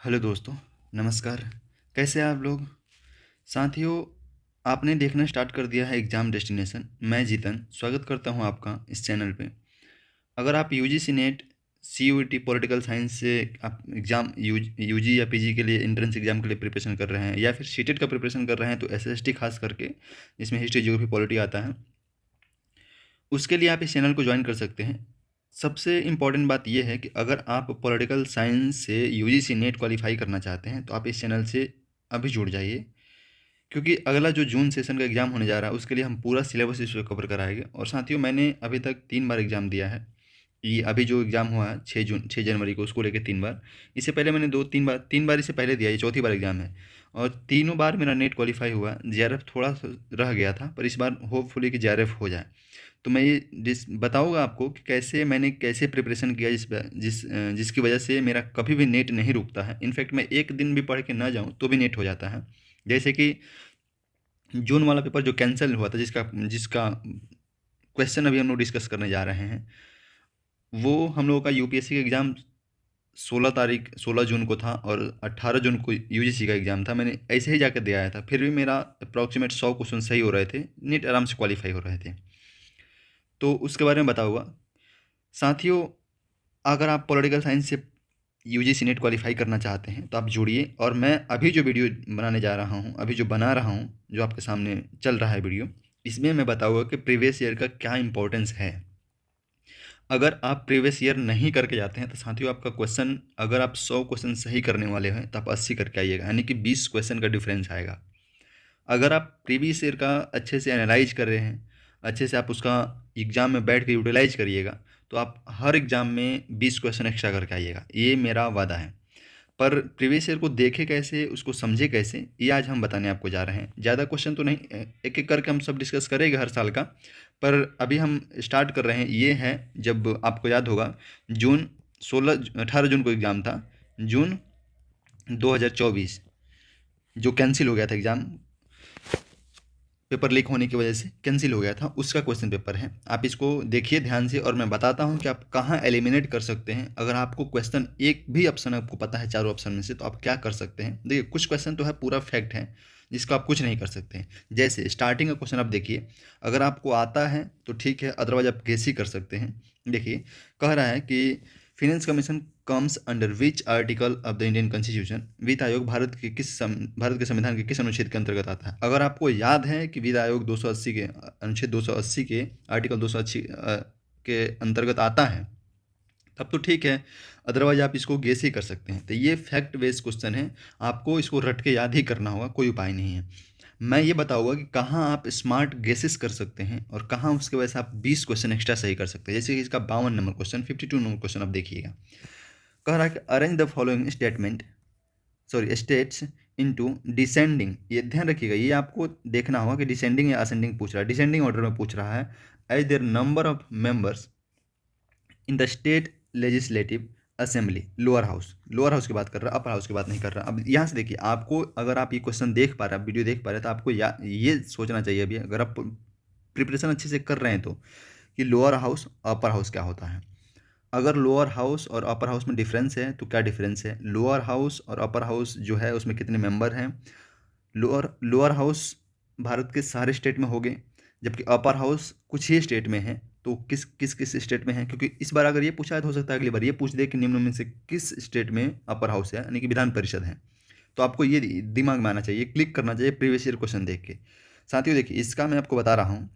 Hello दोस्तों, नमस्कार। कैसे हैं आप लोग? साथियों, आपने देखना स्टार्ट कर दिया है एग्ज़ाम डेस्टिनेशन। मैं जीतन स्वागत करता हूं आपका इस चैनल पे। अगर आप UGC net, CUET political science से आप एग्ज़ाम यूजी या पीजी के लिए एंट्रेंस एग्ज़ाम के लिए प्रिपरेशन कर रहे हैं या फिर सीटेट का प्रिपरेशन कर रहे हैं, तो एसएसटी खास करके जिसमें हिस्ट्री, ज्योग्राफी, पॉलिटी आता है, उसके लिए आप इस चैनल को ज्वाइन कर सकते हैं। सबसे इम्पॉर्टेंट बात यह है कि अगर आप पॉलिटिकल साइंस से यूजीसी नेट क्वालिफाई करना चाहते हैं तो आप इस चैनल से अभी जुड़ जाइए, क्योंकि अगला जो जून सेशन का एग्ज़ाम होने जा रहा है उसके लिए हम पूरा सिलेबस इस पर कवर कराएंगे। और साथियों, मैंने अभी तक 3 बार एग्ज़ाम दिया है। ये अभी जो एग्ज़ाम हुआ है 6 जनवरी को, उसको लेके 3 बार। इससे पहले मैंने 3 बार इससे पहले दिया, ये चौथी बार एग्ज़ाम है। और तीनों बार मेरा नेट क्वालिफाई हुआ। जेआरएफ थोड़ा सा रह गया था, पर इस बार होपफुली कि जेआरएफ हो जाए। तो मैं ये बताऊंगा आपको कि कैसे प्रिपरेशन किया, जिसकी वजह से मेरा कभी भी नेट नहीं रुकता है। इनफैक्ट मैं एक दिन भी पढ़ के ना जाऊं तो भी नेट हो जाता है। जैसे कि जून वाला पेपर जो कैंसिल हुआ था, जिसका जिसका क्वेश्चन अभी हम लोग डिस्कस करने जा रहे हैं, वो हम लोगों का यूपीएससी का एग्ज़ाम 16 जून को था और 18 जून को यूजीसी का एग्ज़ाम था। मैंने ऐसे ही जाकर दे आया था, फिर भी मेरा अप्रॉक्सीमेट 100 क्वेश्चन सही हो रहे थे, नेट आराम से क्वालिफाई हो रहे थे। तो उसके बारे में बताऊँगा। साथियों, अगर आप पॉलिटिकल साइंस से यूजीसी नेट क्वालिफाई करना चाहते हैं तो आप जुड़िए। और मैं अभी जो वीडियो बनाने जा रहा हूँ, अभी जो बना रहा हूँ, जो आपके सामने चल रहा है वीडियो, इसमें मैं बताऊँगा कि प्रीवियस ईयर का क्या इंपॉर्टेंस है। अगर आप प्रीवियस ईयर नहीं करके जाते हैं तो साथियों, आपका क्वेश्चन, अगर आप 100 क्वेश्चन सही करने वाले हैं तो आप 80 करके आइएगा, यानी कि 20 क्वेश्चन का डिफरेंस आएगा। अगर आप प्रीवियस ईयर का अच्छे से एनालाइज कर रहे हैं, अच्छे से आप उसका एग्ज़ाम में बैठ के यूटिलाइज करिएगा, तो आप हर एग्ज़ाम में 20 क्वेश्चन एक्स्ट्रा करके आइएगा, ये मेरा वादा है। पर प्रीवियस ईयर को देखे कैसे, उसको समझे कैसे, ये आज हम बताने आपको जा रहे हैं। ज़्यादा क्वेश्चन तो नहीं, एक एक करके हम सब डिस्कस करेंगे हर साल का। पर अभी हम स्टार्ट कर रहे हैं, ये है जब आपको याद होगा, जून 18 जून को एग्ज़ाम था। जून 2024 जो कैंसिल हो गया था एग्ज़ाम, पेपर लीक होने की वजह से कैंसिल हो गया था, उसका क्वेश्चन पेपर है। आप इसको देखिए ध्यान से और मैं बताता हूं कि आप कहां एलिमिनेट कर सकते हैं। अगर आपको क्वेश्चन एक भी ऑप्शन आपको पता है चारों ऑप्शन में से, तो आप क्या कर सकते हैं। देखिए, कुछ क्वेश्चन तो है पूरा फैक्ट है जिसको आप कुछ नहीं कर सकते हैं। जैसे स्टार्टिंग का क्वेश्चन आप देखिए, अगर आपको आता है तो ठीक है, अदरवाइज आप गेस ही कर सकते हैं। देखिए, कह रहा है कि finance commission comes under which article of the Indian constitution. वित्त आयोग भारत के संविधान के किस अनुच्छेद के अंतर्गत आता है। अगर आपको याद है कि वित्त आयोग 280 के अनुच्छेद 280 के आर्टिकल 280 के अंतर्गत आता है, तब तो ठीक है, अदरवाइज आप इसको गेस ही कर सकते हैं। तो ये फैक्ट बेस्ड क्वेश्चन है, आपको इसको रट के याद ही करना होगा, कोई उपाय नहीं है। मैं ये बताऊंगा कि कहाँ आप स्मार्ट गेसेस कर सकते हैं और कहाँ उसके वजह से आप 20 क्वेश्चन एक्स्ट्रा सही कर सकते हैं। जैसे कि इसका 52 नंबर क्वेश्चन, 52 नंबर क्वेश्चन आप देखिएगा। कह रहा है कि arrange the following states into descending. ये ध्यान रखिएगा, ये आपको देखना होगा कि डिसेंडिंग या असेंडिंग पूछ रहा है। डिसेंडिंग ऑर्डर में पूछ रहा है, as there number of members in the state legislative assembly. Lower house की बात कर रहा है, अपर हाउस की बात नहीं कर रहा। अब यहाँ से देखिए, आपको अगर आप ये क्वेश्चन देख पा रहे हैं, वीडियो देख पा रहे हैं, तो आपको ये सोचना चाहिए अभी, अगर आप प्रिपरेशन अच्छे से कर रहे हैं तो, कि लोअर हाउस अपर हाउस क्या होता है। अगर लोअर हाउस और अपर हाउस में डिफरेंस है तो क्या डिफरेंस है, लोअर हाउस और अपर हाउस जो है उसमें कितने मेंबर हैं। लोअर हाउस भारत के सारे स्टेट में होंगे, जबकि अपर हाउस कुछ ही स्टेट में है। तो किस किस किस स्टेट में है, क्योंकि इस बार अगर ये पूछा है तो हो सकता है अगली बार ये पूछ दे कि निम्न में से किस स्टेट में अपर हाउस है, यानी कि विधान परिषद है। तो आपको ये दिमाग में आना चाहिए, क्लिक करना चाहिए प्रीवियस ईयर क्वेश्चन देख के। साथियों देखिए, इसका मैं आपको बता रहा हूँ,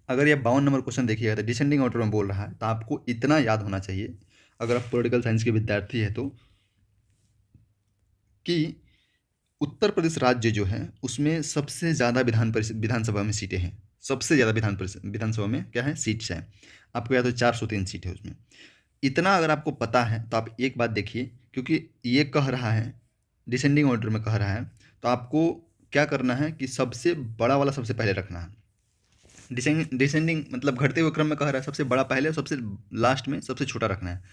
अगर ये 52 नंबर क्वेश्चन देखिएगा तो डिसेंडिंग ऑर्डर में बोल रहा है, तो आपको इतना याद होना चाहिए, अगर आप पॉलिटिकल साइंस के विद्यार्थी है तो, कि उत्तर प्रदेश राज्य जो है उसमें सबसे ज़्यादा विधानसभा में सीटें हैं। सबसे ज़्यादा विधानसभा में क्या है, सीट्स हैं। आपको याद हो 403 सीट है उसमें। इतना अगर आपको पता है तो आप एक बात देखिए, क्योंकि ये कह रहा है, डिसेंडिंग ऑर्डर में कह रहा है, तो आपको क्या करना है कि सबसे बड़ा वाला सबसे पहले रखना है। डिसेंडिंग मतलब घटते हुए क्रम में कह रहा है, सबसे बड़ा पहले और सबसे लास्ट में सबसे छोटा रखना है।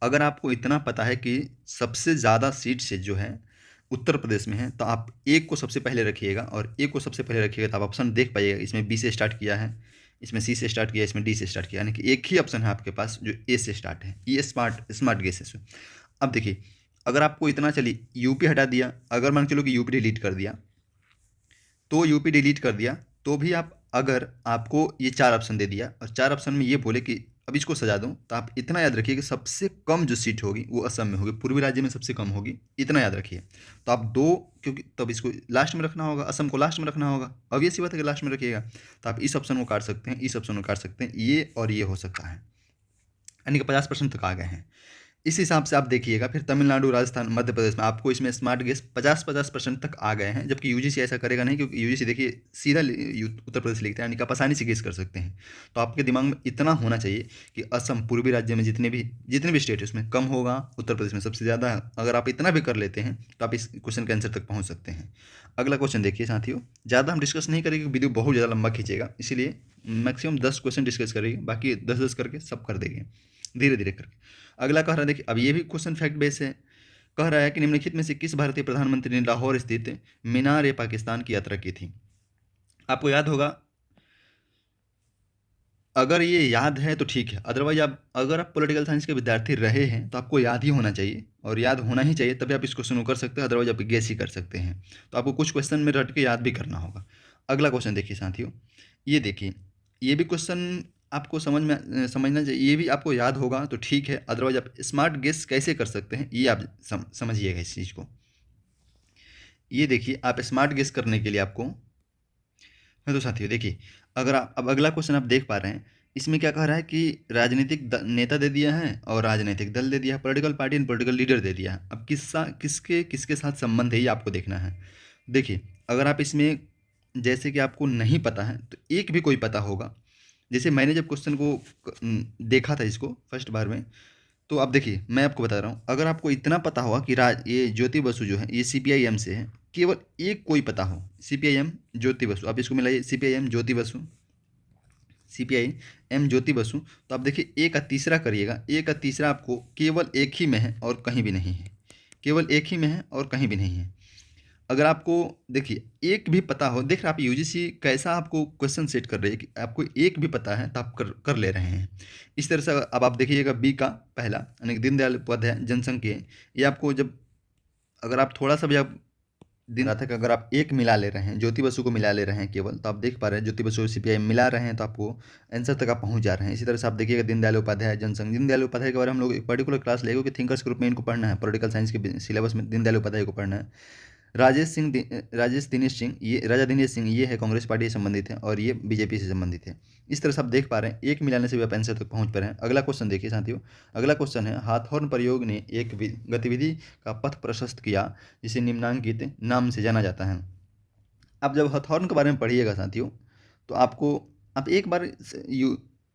अगर आपको इतना पता है कि सबसे ज़्यादा सीट से जो है उत्तर प्रदेश में है, तो आप एक को सबसे पहले रखिएगा, और एक को सबसे पहले रखिएगा तो आप ऑप्शन देख पाइएगा, इसमें बी से स्टार्ट किया है, इसमें सी से स्टार्ट किया, इसमें डी से स्टार्ट किया, यानी कि एक ही ऑप्शन है आपके पास जो ए से स्टार्ट है। ये स्मार्ट गेसेस है। अब देखिए, अगर आपको इतना चलिए यूपी हटा दिया, अगर मान के चलो कि यूपी डिलीट कर दिया, तो यूपी डिलीट कर दिया तो भी आप, अगर आपको ये 4 ऑप्शन दे दिया और 4 ऑप्शन में ये बोले कि अब इसको सजा दूं, तो आप इतना याद रखिए कि सबसे कम जो सीट होगी वो असम में होगी, पूर्वी राज्य में सबसे कम होगी, इतना याद रखिए। तो आप दो, क्योंकि तब इसको लास्ट में रखना होगा, असम को लास्ट में रखना होगा, अब ये सी बात है कि लास्ट में रखिएगा। तो आप इस ऑप्शन को काट सकते हैं, इस ऑप्शन को काट सकते हैं, ये और ये हो सकता है, यानी कि 50% तक आ गए हैं। इस हिसाब से आप देखिएगा फिर तमिलनाडु, राजस्थान, मध्य प्रदेश में आपको इसमें स्मार्ट गेस 50% तक आ गए हैं, जबकि यूजीसी ऐसा करेगा नहीं, क्योंकि यूजीसी देखिए सीधा उत्तर प्रदेश लिखता है, यानी कि आप आसानी से गेस कर सकते हैं। तो आपके दिमाग में इतना होना चाहिए कि असम, पूर्वी राज्य में जितने भी स्टेट है उसमें कम होगा, उत्तर प्रदेश में सबसे ज़्यादा है। अगर आप इतना भी कर लेते हैं तो आप इस क्वेश्चन के आंसर तक पहुँच सकते हैं। अगला क्वेश्चन देखिए साथियों, ज़्यादा हम डिस्कस नहीं करेंगे, वीडियो बहुत ज़्यादा लंबा खींचेगा, इसीलिए मैक्सिमम 10 क्वेश्चन डिस्कस करेंगे, बाकी 10-10 करके सब कर देंगे धीरे धीरे करके। अगला कह रहा है, देखिए अब ये भी क्वेश्चन फैक्ट बेस है। कह रहा है कि निम्नलिखित में से किस भारतीय प्रधानमंत्री ने लाहौर स्थित मीनार ए पाकिस्तान की यात्रा की थी। आपको याद होगा, अगर ये याद है तो ठीक है, अदरवाइज अगर आप पॉलिटिकल साइंस के विद्यार्थी रहे हैं तो आपको याद ही होना चाहिए, और याद होना ही चाहिए, तभी आप इस क्वेश्चन को कर सकते हैं, अदरवाइज आप गेस ही कर सकते हैं। तो आपको कुछ क्वेश्चन में रट के याद भी करना होगा। अगला क्वेश्चन देखिए साथियों, ये देखिए, ये भी क्वेश्चन आपको समझना चाहिए, ये भी आपको याद होगा तो ठीक है, अदरवाइज आप स्मार्ट गेस कैसे कर सकते हैं ये आप समझिएगा इस चीज़ को। ये देखिए, आप स्मार्ट गेस करने के लिए आपको, हाँ तो साथियों देखिए, अगर आप अब अगला क्वेश्चन आप देख पा रहे हैं, इसमें क्या कह रहा है कि राजनीतिक नेता दे दिया है और राजनीतिक दल दे दिया है, political party and political leader दे दिया है। अब किसके किसके साथ संबंध है ये आपको देखना है। देखिए, अगर आप इसमें जैसे कि आपको नहीं पता है तो एक भी कोई पता होगा। जैसे मैंने जब क्वेश्चन को देखा था इसको फर्स्ट बार में, तो आप देखिए मैं आपको बता रहा हूँ, अगर आपको इतना पता होगा कि ये ज्योति बसु जो है ये सीपीआई-एम से है, केवल एक कोई पता हो, सीपीआई-एम ज्योति बसु, आप इसको मिलाइए, सीपीआई-एम ज्योति बसु, सीपीआई-एम ज्योति बसु, तो आप देखिए ए का तीसरा करिएगा, ए का तीसरा आपको केवल एक ही में है और कहीं भी नहीं है, केवल एक ही में है और कहीं भी नहीं है। अगर आपको देखिए एक भी पता हो, देख रहे आप यूजीसी कैसा आपको क्वेश्चन सेट कर रही है कि आपको एक भी पता है तो आप कर ले रहे हैं। इस तरह से अब आप देखिएगा बी का पहला, यानी कि दीनदयाल उपाध्याय जनसंघ, ये आपको जब, अगर आप थोड़ा सा भी आप दिन रहा था कि अगर आप एक मिला ले रहे हैं, ज्योति बसु को मिला ले रहे हैं केवल, तो आप देख पा रहे हैं ज्योति बसु सीपीआई मिला रहे हैं, तो आपको आंसर तक आप पहुंच जा रहे हैं। इसी तरह से आप देखिएगा दीनदयाल उपाध्याय जनसंघ, दीनदयाल उपाध्याय के बारे में हम लोग एक पर्टिकुलर क्लास लेंगे कि थिंकर्स ग्रुप में इनको पढ़ना है, पॉलिटिकल साइंस के सिलेबस में दीनदयाल उपाध्याय को पढ़ना है। राजेश दिनेश सिंह, ये राजा दिनेश सिंह ये है कांग्रेस पार्टी से संबंधित है और ये बीजेपी से संबंधित है। इस तरह से आप देख पा रहे हैं, एक मिलाने से भी आप आंसर तक पहुंच पा रहे हैं। अगला क्वेश्चन देखिए साथियों, अगला क्वेश्चन है, हाथोर्न प्रयोग ने एक गतिविधि का पथ प्रशस्त किया जिसे निम्नांकित नाम से जाना जाता है। आप जब हथौर्न के बारे में पढ़िएगा साथियों, तो आपको, आप एक बार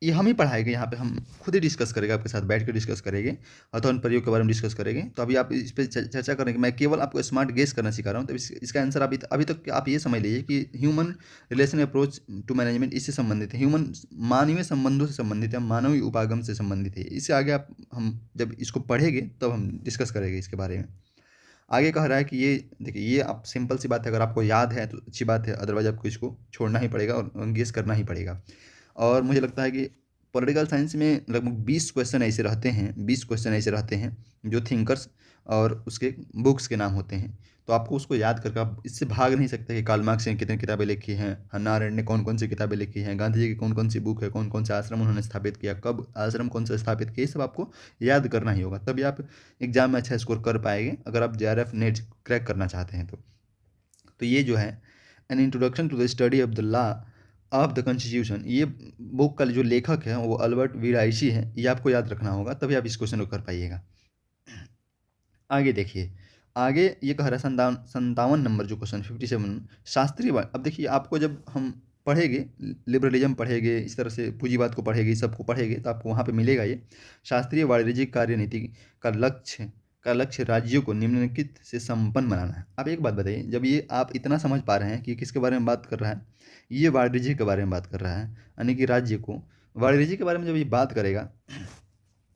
ये हम ही पढ़ाएंगे, यहाँ पे हम खुद ही डिस्कस करेंगे, आपके साथ बैठ कर डिस्कस करेंगे, हथौर्न प्रयोग के बारे में डिस्कस करेंगे। तो अभी आप इस पर चर्चा करेंगे, मैं केवल आपको स्मार्ट गेस करना सिखा रहा हूँ। तो इसका आंसर अभी तक आप ये समझ लीजिए कि human relation approach to management इससे संबंधित है, मानवीय संबंधों से संबंधित है, मानवीय उपागम से संबंधित है। इससे आगे हम जब इसको पढ़ेंगे तब हम डिस्कस करेंगे इसके बारे में। आगे कह रहा है कि ये देखिए, ये आप सिंपल सी बात है, अगर आपको याद है तो अच्छी बात है, अदरवाइज आपको इसको छोड़ना ही पड़ेगा और गेस करना ही पड़ेगा। और मुझे लगता है कि पॉलिटिकल साइंस में लगभग 20 क्वेश्चन ऐसे रहते हैं, 20 क्वेश्चन ऐसे रहते हैं जो थिंकर्स और उसके बुक्स के नाम होते हैं। तो आपको उसको याद करके आप इससे भाग नहीं सकते कि कार्ल मार्क्स ने कितनी किताबें लिखी हैं, हन्ना अरेंट ने कौन कौन सी किताबें लिखी हैं, गांधी जी की कौन कौन सी बुक है, कौन कौन से आश्रम उन्होंने स्थापित किया, कब आश्रम कौन सा स्थापित किया, ये सब आपको याद करना ही होगा, तभी आप एग्जाम में अच्छा स्कोर कर पाएंगे, अगर आप जेआरएफ नेट क्रैक करना चाहते हैं तो ये जो है an introduction to the study of the law of the constitution, ये बुक का जो लेखक है वो अल्बर्ट वी राइसी है, ये आपको याद रखना होगा, तभी आप इस क्वेश्चन को कर पाइएगा। आगे देखिए, आगे ये कह रहा है 57 नंबर जो क्वेश्चन 57, शास्त्रीय अब देखिए, आपको जब हम पढ़ेंगे, लिबरलिज्म पढ़ेंगे, इस तरह से पूंजीवाद को पढ़ेंगे, इस सबको पढ़ेंगे, तो आपको वहाँ पे मिलेगा ये शास्त्रीय वाणिज्यिक कार्यनीति का लक्ष्य राज्यों को निम्नलिखित से संपन्न बनाना है। आप एक बात बताइए, जब ये आप इतना समझ पा रहे हैं कि किसके बारे में बात कर रहा है, ये वाणिज्य के बारे में बात कर रहा है, यानी कि राज्य को वाणिज्य के बारे में जब ये बात करेगा,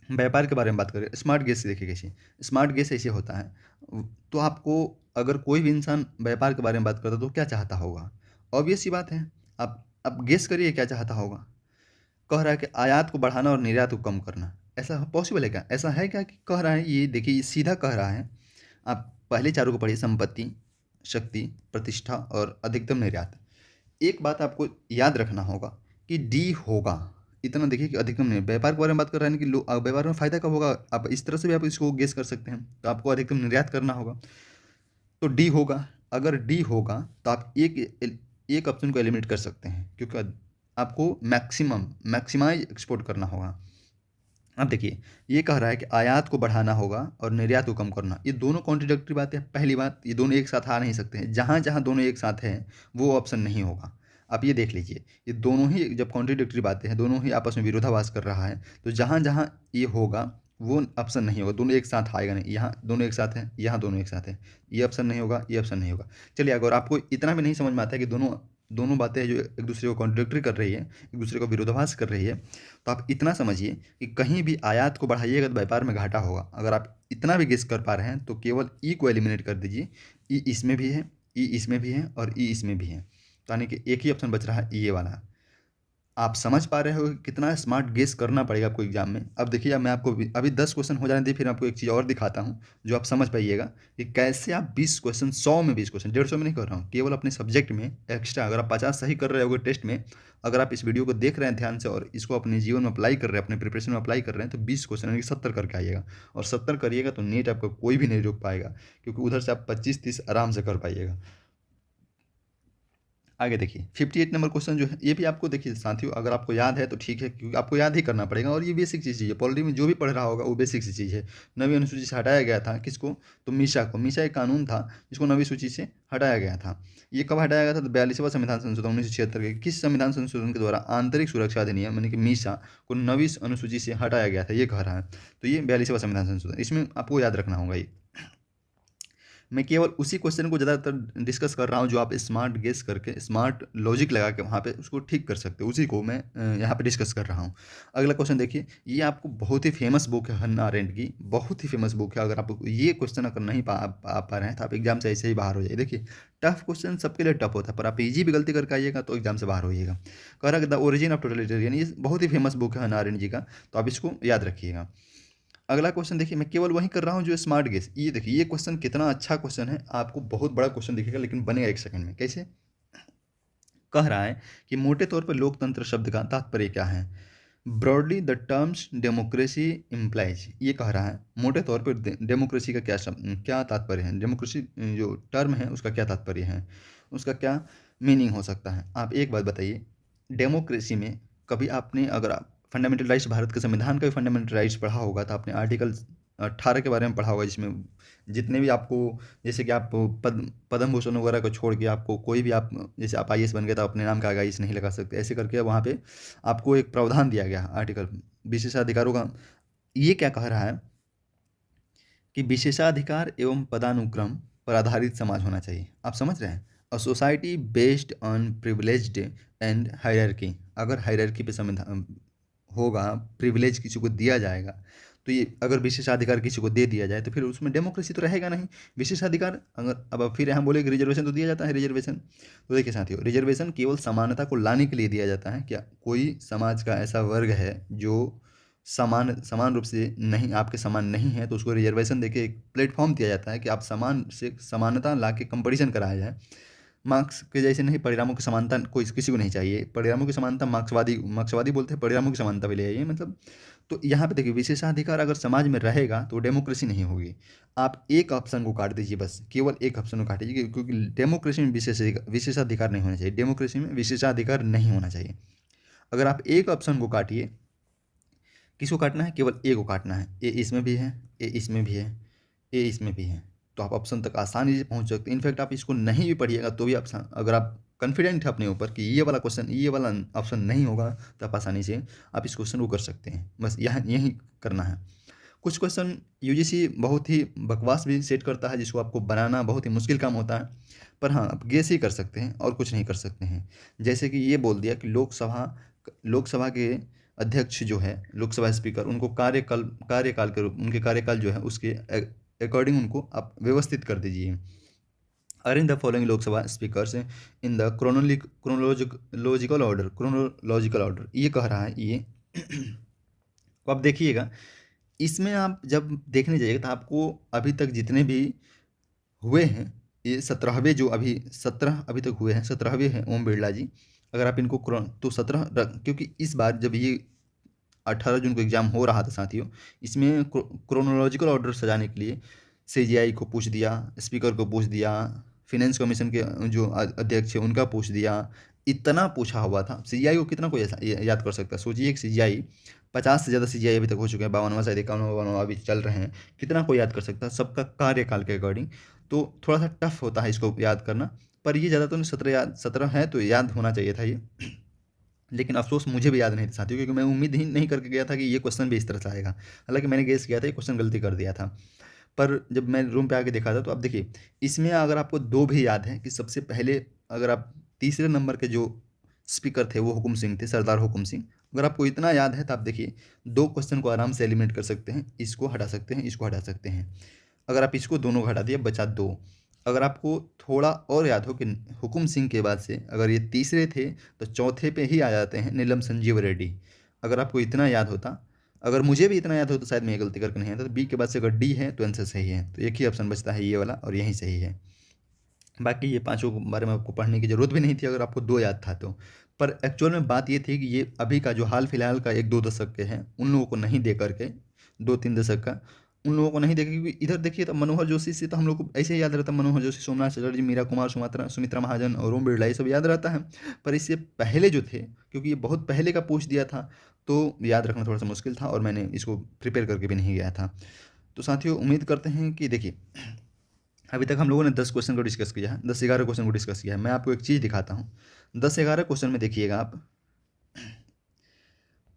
व्यापार के बारे में बात करें, स्मार्ट गेस से देखिए कैसे स्मार्ट गेस ऐसे होता है। तो आपको अगर कोई भी इंसान व्यापार के बारे में बात करता है तो क्या चाहता होगा, ऑब्वियस सी बात है, आप गेस करिए क्या चाहता होगा। कह रहा है कि आयात को बढ़ाना और निर्यात को कम करना, ऐसा पॉसिबल है क्या, ऐसा है क्या कि कह रहा है, ये देखिए ये सीधा कह रहा है आप पहले चारों को पढ़िए, संपत्ति, शक्ति, प्रतिष्ठा और अधिकतम निर्यात। एक बात आपको याद रखना होगा कि डी होगा, इतना देखिए कि अधिकतम नहीं। व्यापार के बारे में बात कर रहे हैं कि व्यापार में फायदा कब होगा, आप इस तरह से भी आप इसको गेस कर सकते हैं। तो आपको अधिकतम निर्यात करना होगा, तो डी होगा। अगर डी होगा तो आप एक ऑप्शन को एलिमिनेट कर सकते हैं, क्योंकि आपको मैक्सिमाइज एक्सपोर्ट करना होगा। अब देखिए, ये कह रहा है कि आयात को बढ़ाना होगा और निर्यात को कम करना। ये दोनों कॉन्ट्रडिक्टरी बातें हैं। पहली बात, ये दोनों एक साथ आ नहीं सकते हैं। जहाँ जहाँ दोनों एक साथ हैं वो ऑप्शन नहीं होगा। आप ये देख लीजिए, ये दोनों ही जब कॉन्ट्रडिक्टरी बातें हैं, दोनों ही आपस में विरोधाभास कर रहा है, तो जहाँ जहाँ ये होगा वो ऑप्शन नहीं होगा। दोनों एक साथ आएगा नहीं। यहाँ दोनों एक साथ हैं, यहाँ दोनों एक साथ हैं, ये ऑप्शन नहीं होगा, ये ऑप्शन नहीं होगा। चलिए, अगर आपको इतना भी नहीं समझ में आता है कि दोनों दोनों बातें जो एक दूसरे को कॉन्ट्रडिक्टरी कर रही है, एक दूसरे को विरोधाभास कर रही है, तो आप इतना समझिए कि कहीं भी आयात को बढ़ाइएगा तो व्यापार में घाटा होगा। अगर आप इतना भी गेस कर पा रहे हैं तो केवल ई को एलिमिनेट कर दीजिए। ई इसमें भी है, ई इसमें भी है और ई इसमें भी है, तो यानी कि एक ही ऑप्शन बच रहा है, ये वाला। आप समझ पा रहे हो कि कितना स्मार्ट गेस करना पड़ेगा आपको एग्जाम में। अब देखिए, मैं आपको अभी 10 क्वेश्चन हो जाने दीजिए, फिर आपको एक चीज़ और दिखाता हूँ जो आप समझ पाइएगा कि कैसे आप 20 क्वेश्चन, 100 में 20 क्वेश्चन, 150 में नहीं कर रहा हूँ, केवल अपने सब्जेक्ट में एक्स्ट्रा अगर आप 50 सही कर रहे होगे टेस्ट में, अगर आप इस वीडियो को देख रहे हैं ध्यान से और इसको अपने जीवन में अप्लाई कर रहे हैं, अपने प्रिपरेशन में अप्लाई कर रहे हैं, तो 20 क्वेश्चन यानी कि 70 करके आइएगा। और 70 करिएगा तो नीट आपको कोई भी नहीं रोक पाएगा, क्योंकि उधर से आप 25-30 आराम से कर पाइएगा। आगे देखिए, 58 नंबर क्वेश्चन जो है, ये भी आपको देखिए साथियों, अगर आपको याद है तो ठीक है, क्योंकि आपको याद ही करना पड़ेगा और ये बेसिक चीज़ है। पॉलिटी में जो भी पढ़ रहा होगा वो बेसिक सी चीज़ है। 9वीं अनुसूची से हटाया गया था किसको, तो मीसा को। मीसा एक कानून था जिसको 9वीं सूची से हटाया गया था। ये कब हटाया गया था, तो 42वां संविधान संशोधन 1976 के किस संविधान संशोधन के द्वारा आंतरिक सुरक्षा अधिनियम यानी कि मीसा को 9वीं अनुसूची से हटाया गया था, ये कह रहा है। तो ये 42वां संविधान संशोधन, इसमें आपको याद रखना होगा। ये मैं केवल उसी क्वेश्चन को ज़्यादातर डिस्कस कर रहा हूँ जो आप स्मार्ट गेस करके, स्मार्ट लॉजिक लगा के वहाँ पे उसको ठीक कर सकते हो, उसी को मैं यहाँ पे डिस्कस कर रहा हूँ। अगला क्वेश्चन देखिए, ये आपको बहुत ही फेमस बुक है, हन्ना अरेंट की, बहुत ही फेमस बुक है। अगर आप ये क्वेश्चन अगर नहीं पा रहे हैं तो आप एग्जाम से ऐसे ही बाहर हो जाइए। देखिए, टफ क्वेश्चन सबके लिए टफ होता है, पर आप इजी भी गलती करके आइएगा तो एग्जाम से बाहर होइएगा। कह रहा है द ओरिजिन ऑफ टोटलिटेरियन, ये बहुत ही फेमस बुक है हन्ना अरेंट जी का, तो आप इसको याद रखिएगा। अगला क्वेश्चन देखिए, मैं केवल वही कर रहा हूँ जो स्मार्ट गेस। ये देखिए, ये क्वेश्चन कितना अच्छा क्वेश्चन है, आपको बहुत बड़ा क्वेश्चन दिखेगा लेकिन बनेगा 1 सेकंड में। कैसे, कह रहा है कि मोटे तौर पर लोकतंत्र शब्द का तात्पर्य क्या है। Broadly the terms democracy implies, ये कह रहा है मोटे तौर पर डेमोक्रेसी का क्या तात्पर्य है, डेमोक्रेसी जो टर्म है उसका क्या तात्पर्य है, उसका क्या मीनिंग हो सकता है। आप एक बात बताइए, डेमोक्रेसी में कभी आपने, अगर आप फंडामेंटल राइट्स, भारत के संविधान का भी फंडामेंटल राइट्स पढ़ा होगा तो आपने आर्टिकल 18 के बारे में पढ़ा होगा, जिसमें जितने भी आपको, जैसे कि आप पद्म भूषण वगैरह को छोड़ के आपको कोई भी, आप जैसे आप आईएएस बन गए तो अपने नाम का आईएएस नहीं लगा सकते, ऐसे करके वहाँ पे आपको एक प्रावधान दिया गया आर्टिकल विशेषाधिकारों का। ये क्या कह रहा है कि विशेषाधिकार एवं पदानुक्रम पर आधारित समाज होना चाहिए। आप समझ रहे हैं, a society based on privileged and hierarchy. अगर हायरार्की पे संविधान होगा, प्रिविलेज किसी को दिया जाएगा, तो ये अगर विशेषाधिकार किसी को दे दिया जाए तो फिर उसमें डेमोक्रेसी तो रहेगा नहीं। विशेषाधिकार अगर, अब फिर यहाँ बोले कि रिजर्वेशन तो दिया जाता है, रिजर्वेशन तो देखिए साथियों, रिजर्वेशन केवल समानता को लाने के लिए दिया जाता है। क्या कोई समाज का ऐसा वर्ग है जो समान रूप से नहीं, आपके समान नहीं है, तो उसको रिजर्वेशन देके एक प्लेटफॉर्म दिया जाता है कि आप समान से समानता ला के कंपटीशन कराया जाए। मार्क्स के जैसे नहीं, परिणामों की समानता कोई किसी को नहीं चाहिए। परिणामों की समानता मार्क्सवादी बोलते हैं, परिणामों की समानता भी ले आइए, मतलब। तो यहाँ पे देखिए, विशेषाधिकार अगर समाज में रहेगा तो डेमोक्रेसी नहीं होगी। आप एक ऑप्शन को काट दीजिए, बस केवल एक ऑप्शन को काट दीजिए, क्योंकि डेमोक्रेसी में विशेषाधिकार नहीं होना चाहिए, डेमोक्रेसी में विशेषाधिकार नहीं होना चाहिए। अगर आप एक ऑप्शन को काटिए, किसको काटना है, केवल ए को काटना है। ए इसमें भी है, ए इसमें भी है, ए इसमें भी है, तो आप ऑप्शन तक आसानी से पहुंच सकते हैं। इनफैक्ट आप इसको नहीं भी पढ़िएगा तो भी आप, अगर आप कॉन्फिडेंट है अपने ऊपर कि ये वाला क्वेश्चन, ये वाला ऑप्शन नहीं होगा, तो आप आसानी से आप इस क्वेश्चन को कर सकते हैं। बस यहाँ यही करना है। कुछ क्वेश्चन यूजीसी बहुत ही बकवास भी सेट करता है, जिसको आपको बनाना बहुत ही मुश्किल काम होता है, पर हाँ, आप गेस ही कर सकते हैं और कुछ नहीं कर सकते हैं। जैसे कि ये बोल दिया कि लोकसभा के अध्यक्ष जो है, लोकसभा स्पीकर, उनको कार्यकाल के रूप, उनके कार्यकाल जो है उसके अकॉर्डिंग उनको आप व्यवस्थित कर दीजिए। Arrange the following Lok Sabha speakers in the chronological order, ये कह रहा है ये। तो आप देखिएगा, इसमें आप जब देखने जाइएगा तो आपको अभी तक जितने भी हुए हैं, ये 17वें जो अभी 17 अभी तक हुए हैं, 17वें हैं ओम बिरला जी। अगर आप इनको तो 17 क्योंकि इस बार जब ये 18 जून को एग्ज़ाम हो रहा था साथियों, इसमें क्रोनोलॉजिकल ऑर्डर सजाने के लिए सीजीआई को पूछ दिया, स्पीकर को पूछ दिया, फिनेंस कमीशन के जो अध्यक्ष है उनका पूछ दिया, इतना पूछा हुआ था। सीजीआई को कितना कोई याद कर सकता है? सोचिए एक सीजीआई, 50 से ज़्यादा सीजीआई अभी तक हो चुके हैं, 52वां शायद 51वां अभी चल रहे हैं। कितना कोई याद कर सकता है सबका कार्यकाल के अकॉर्डिंग? तो थोड़ा सा टफ होता है इसको याद करना, पर ये ज़्यादा तो नहीं, 17 है तो याद होना चाहिए था ये। लेकिन अफसोस मुझे भी याद नहीं था साथियों, क्योंकि मैं उम्मीद ही नहीं करके गया था कि ये क्वेश्चन भी इस तरह से आएगा। हालांकि मैंने गेस किया था, ये क्वेश्चन गलती कर दिया था। पर जब मैं रूम पे आके देखा था तो अब देखिए, इसमें अगर आपको दो भी याद है कि सबसे पहले, अगर आप तीसरे नंबर के जो स्पीकर थे वो हुकुम सिंह थे, सरदार हुकुम सिंह। अगर आपको इतना याद है तो आप देखिए, दो क्वेश्चन को आराम से एलिमिनेट कर सकते हैं, इसको हटा सकते हैं, इसको हटा सकते हैं। अगर आप इसको दोनों को हटा दिए, बचा दो। अगर आपको थोड़ा और याद हो कि हुकुम सिंह के बाद से अगर ये तीसरे थे तो चौथे पे ही आ जाते हैं नीलम संजीव रेड्डी। अगर आपको इतना याद होता, अगर मुझे भी इतना याद हो तो शायद मैं ये गलती करके नहीं आता। तो बी के बाद से अगर डी है तो आंसर सही है, तो एक ही ऑप्शन बचता है ये वाला, और यही सही है। बाकी ये पांचों के बारे में आपको पढ़ने की ज़रूरत भी नहीं थी अगर आपको दो याद था तो। पर एक्चुअल में बात ये थी कि ये अभी का जो हाल फिलहाल का 1-2 दशक के हैं उन लोगों को नहीं दे करके, 2-3 दशक का उन लोगों को नहीं देखे, क्योंकि इधर देखिए तो मनोहर जोशी से तो हम लोग को ऐसे ही याद रहता है, मनोहर जोशी, सोमनाथ चटर्जी, मीरा कुमार, सुमित्रा महाजन और ओम बिरला, ये सब याद रहता है। पर इससे पहले जो थे, क्योंकि ये बहुत पहले का पूछ दिया था, तो याद रखना थोड़ा सा मुश्किल था और मैंने इसको प्रिपेयर करके भी नहीं गया था। तो साथियों उम्मीद करते हैं कि देखिए, अभी तक हम लोगों ने 10 क्वेश्चन को डिस्कस किया है, 10-11 क्वेश्चन को डिस्कस किया है। मैं आपको एक चीज़ दिखाता हूँ। 10-11 क्वेश्चन में देखिएगा आप,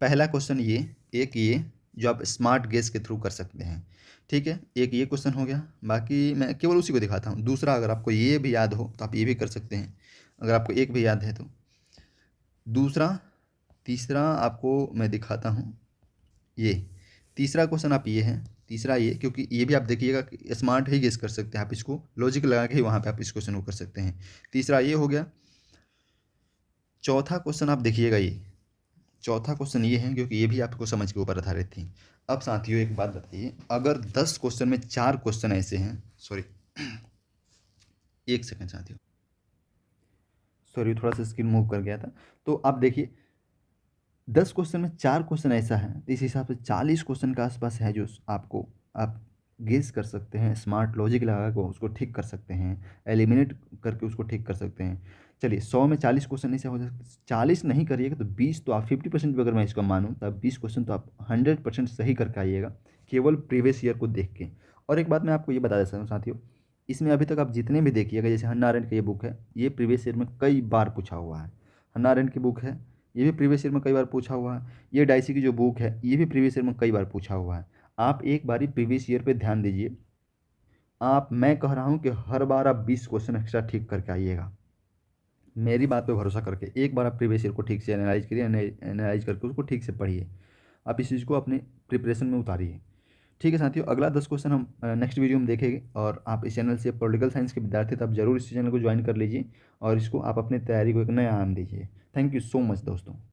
पहला क्वेश्चन ये जो आप स्मार्ट गेस के थ्रू कर सकते हैं, ठीक है। एक ये क्वेश्चन हो गया, बाकी मैं केवल उसी को दिखाता हूँ। दूसरा, अगर आपको ये भी याद हो तो आप ये भी कर सकते हैं, अगर आपको एक भी याद है तो। दूसरा, तीसरा आपको मैं दिखाता हूँ, ये तीसरा क्वेश्चन आप ये है, तीसरा ये, क्योंकि ये भी आप देखिएगा कि स्मार्ट ही गेस कर सकते हैं आप, इसको लॉजिक लगा के ही वहाँ पे आप इस क्वेश्चन को कर सकते हैं। तीसरा ये हो गया। चौथा क्वेश्चन आप देखिएगा, ये चौथा क्वेश्चन ये है, क्योंकि ये भी आपको समझ के ऊपर आधारित थी। अब साथियों एक बात बताइए, अगर 10 क्वेश्चन में 4 क्वेश्चन ऐसे हैं, सॉरी एक सेकंड साथियों, सॉरी थोड़ा सा स्क्रीन मूव कर गया था। तो आप देखिए, 10 क्वेश्चन में 4 क्वेश्चन ऐसा है, तो इस हिसाब से 40 क्वेश्चन के आसपास है जो आपको आप गेस कर सकते हैं, स्मार्ट लॉजिक लगा के उसको ठीक कर सकते हैं, एलिमिनेट करके उसको ठीक कर सकते हैं। चलिए 100 में 40 क्वेश्चन ऐसे हो सकते, 40 नहीं करिएगा तो 20 तो आप 50% भी अगर मैं इसको मानूँ तो आप 20 क्वेश्चन तो आप 100% सही करके आइएगा, केवल प्रीवियस ईयर को देख के। और एक बात मैं आपको ये बता देता हूँ साथियों, इसमें अभी तक आप जितने भी देखिएगा, जैसे हन्ना अरेंट का ये बुक है, ये प्रीवियस ईयर में कई बार पूछा हुआ है। हन्ना अरेंट की बुक है, ये भी प्रीवियस ईयर में कई बार पूछा हुआ है। ये डाइसी की जो बुक है, ये भी प्रीवियस ईयर में कई बार पूछा हुआ है। आप एक बारी प्रीवियस ईयर पे ध्यान दीजिए, आप, मैं कह रहा हूँ कि हर बार आप 20 क्वेश्चन एक्स्ट्रा ठीक करके आइएगा, मेरी बात पे भरोसा करके। एक बार आप प्रीवियस ईयर को ठीक से एनालाइज करिए, एनालाइज करके उसको ठीक से पढ़िए, आप इस चीज़ को अपने प्रिपरेशन में उतारिए। ठीक है साथियों, अगला 10 क्वेश्चन हम नेक्स्ट वीडियो में देखेंगे। और आप इस चैनल से पॉलिटिकल साइंस के विद्यार्थी तो आप जरूर इस चैनल को ज्वाइन कर लीजिए और इसको आप अपनी तैयारी को एक नया आयाम दीजिए। थैंक यू सो मच दोस्तों।